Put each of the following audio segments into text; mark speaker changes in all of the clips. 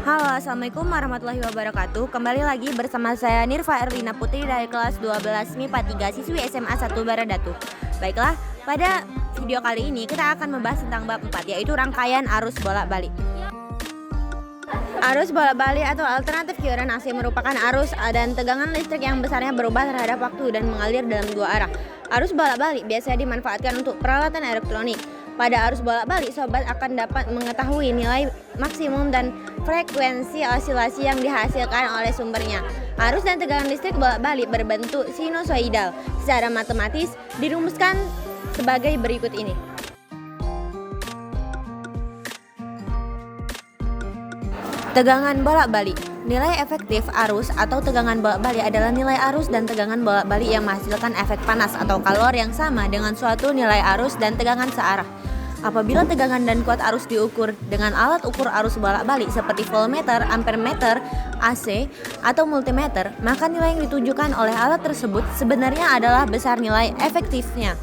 Speaker 1: Halo, Assalamualaikum warahmatullahi wabarakatuh. Kembali lagi bersama saya Nirva Erlina Putri dari kelas 12 MIPA 3 siswi SMA 1 Baradatu. Baiklah, pada video kali ini kita akan membahas tentang bab 4, yaitu rangkaian arus bolak-balik. Arus bolak-balik atau alternatif kiuran AC merupakan arus dan tegangan listrik yang besarnya berubah terhadap waktu dan mengalir dalam dua arah. Arus bolak-balik biasanya dimanfaatkan untuk peralatan elektronik. Pada arus bolak-balik, sobat akan dapat mengetahui nilai maksimum dan frekuensi osilasi yang dihasilkan oleh sumbernya. Arus dan tegangan listrik bolak-balik berbentuk sinusoidal. Secara matematis dirumuskan sebagai berikut ini. Tegangan bolak-balik. Nilai efektif arus atau tegangan bolak-balik adalah nilai arus dan tegangan bolak-balik yang menghasilkan efek panas atau kalor yang sama dengan suatu nilai arus dan tegangan searah. Apabila tegangan dan kuat arus diukur dengan alat ukur arus bolak-balik seperti voltmeter, ampermeter, AC, atau multimeter, maka nilai yang ditunjukkan oleh alat tersebut sebenarnya adalah besar nilai efektifnya.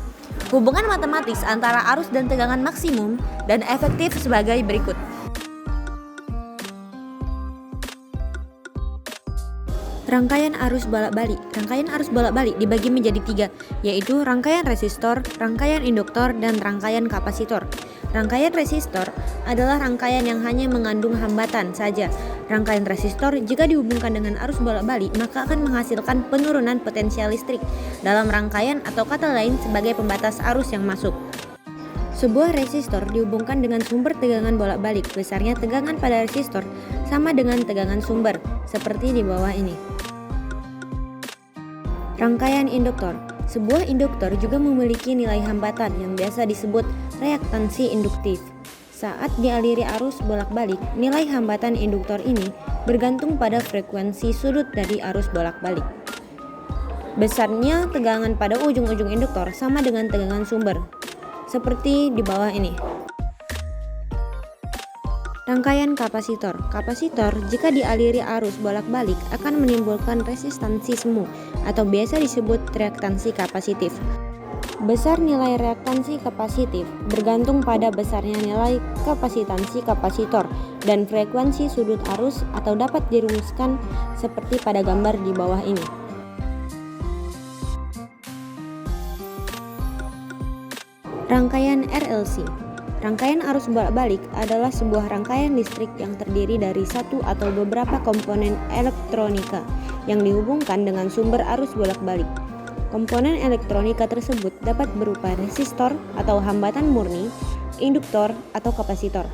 Speaker 1: Hubungan matematis antara arus dan tegangan maksimum dan efektif sebagai berikut. Rangkaian arus bolak-balik. Rangkaian arus bolak-balik dibagi menjadi tiga, yaitu rangkaian resistor, rangkaian induktor, dan rangkaian kapasitor. Rangkaian resistor adalah rangkaian yang hanya mengandung hambatan saja. Rangkaian resistor jika dihubungkan dengan arus bolak-balik maka akan menghasilkan penurunan potensial listrik dalam rangkaian atau kata lain sebagai pembatas arus yang masuk. Sebuah resistor dihubungkan dengan sumber tegangan bolak-balik. Besarnya tegangan pada resistor sama dengan tegangan sumber, seperti di bawah ini. Rangkaian induktor. Sebuah induktor juga memiliki nilai hambatan yang biasa disebut reaktansi induktif. Saat dialiri arus bolak-balik, nilai hambatan induktor ini bergantung pada frekuensi sudut dari arus bolak-balik. Besarnya tegangan pada ujung-ujung induktor sama dengan tegangan sumber, seperti di bawah ini. Rangkaian kapasitor. Kapasitor jika dialiri arus bolak-balik akan menimbulkan resistansi semu atau biasa disebut reaktansi kapasitif. Besar nilai reaktansi kapasitif bergantung pada besarnya nilai kapasitansi kapasitor dan frekuensi sudut arus atau dapat dirumuskan seperti pada gambar di bawah ini. Rangkaian RLC. Rangkaian arus bolak-balik adalah sebuah rangkaian listrik yang terdiri dari satu atau beberapa komponen elektronika yang dihubungkan dengan sumber arus bolak-balik. Komponen elektronika tersebut dapat berupa resistor atau hambatan murni, induktor, atau kapasitor.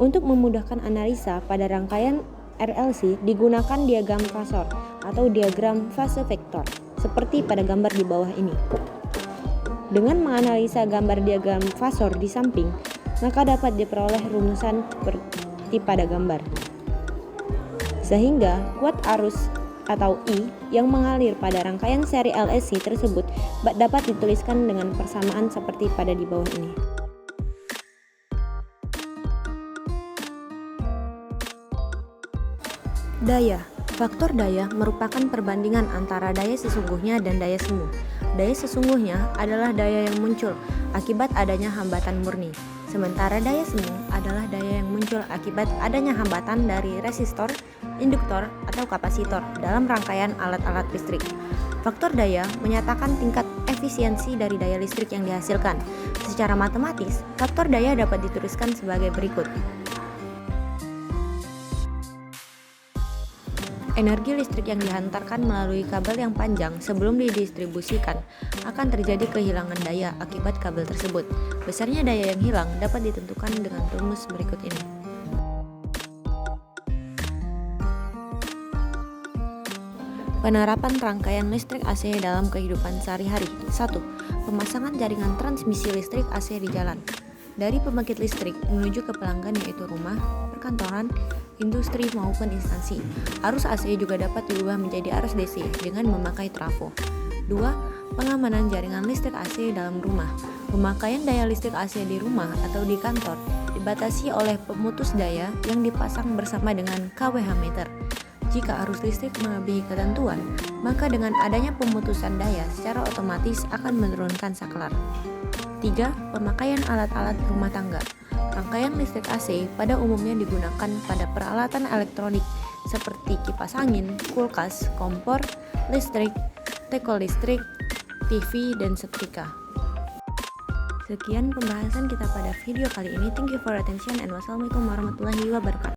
Speaker 1: Untuk memudahkan analisa pada rangkaian RLC digunakan diagram fasor atau diagram fase vektor seperti pada gambar di bawah ini. Dengan menganalisa gambar diagram fasor di samping, maka dapat diperoleh rumusan seperti pada gambar. Sehingga kuat arus atau I yang mengalir pada rangkaian seri LSC tersebut dapat dituliskan dengan persamaan seperti pada di bawah ini. Daya. Faktor daya merupakan perbandingan antara daya sesungguhnya dan daya semu. Daya sesungguhnya adalah daya yang muncul akibat adanya hambatan murni, sementara daya semu adalah daya yang muncul akibat adanya hambatan dari resistor, induktor, atau kapasitor dalam rangkaian alat-alat listrik. Faktor daya menyatakan tingkat efisiensi dari daya listrik yang dihasilkan. Secara matematis, faktor daya dapat dituliskan sebagai berikut. Energi listrik yang dihantarkan melalui kabel yang panjang sebelum didistribusikan akan terjadi kehilangan daya akibat kabel tersebut. Besarnya daya yang hilang dapat ditentukan dengan rumus berikut ini. Penerapan rangkaian listrik AC dalam kehidupan sehari-hari. 1. Pemasangan jaringan transmisi listrik AC di jalan. Dari pembangkit listrik menuju ke pelanggan yaitu rumah, perkantoran, industri maupun instansi. Arus AC juga dapat diubah menjadi arus DC dengan memakai trafo. 2. Pengamanan jaringan listrik AC dalam rumah. Pemakaian daya listrik AC di rumah atau di kantor dibatasi oleh pemutus daya yang dipasang bersama dengan kWh meter. Jika arus listrik melebihi ketentuan, maka dengan adanya pemutusan daya secara otomatis akan menurunkan saklar. 3. Pemakaian alat-alat rumah tangga. Rangkaian listrik AC pada umumnya digunakan pada peralatan elektronik seperti kipas angin, kulkas, kompor listrik, teko listrik, TV, dan setrika. Sekian pembahasan kita pada video kali ini. Thank you for attention and wassalamualaikum warahmatullahi wabarakatuh.